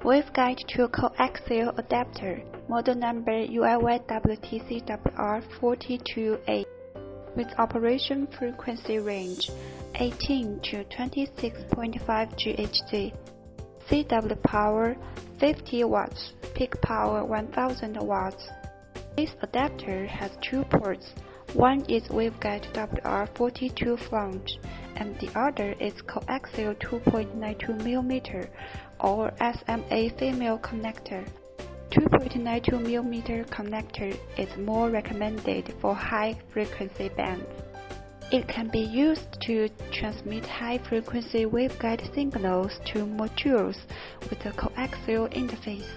Waveguide to Coaxial adapter, model number UIY-WTC WR42A, with operation frequency range 18 to 26.5 GHz, CW power 50 watts, peak power 1000 watts. This adapter has two ports. One is Waveguide WR42 flange, and the other is Coaxial 2.92mm or SMA female connector. 2.92mm connector is more recommended for high frequency bands. It can be used to transmit high-frequency waveguide signals to modules with a coaxial interface.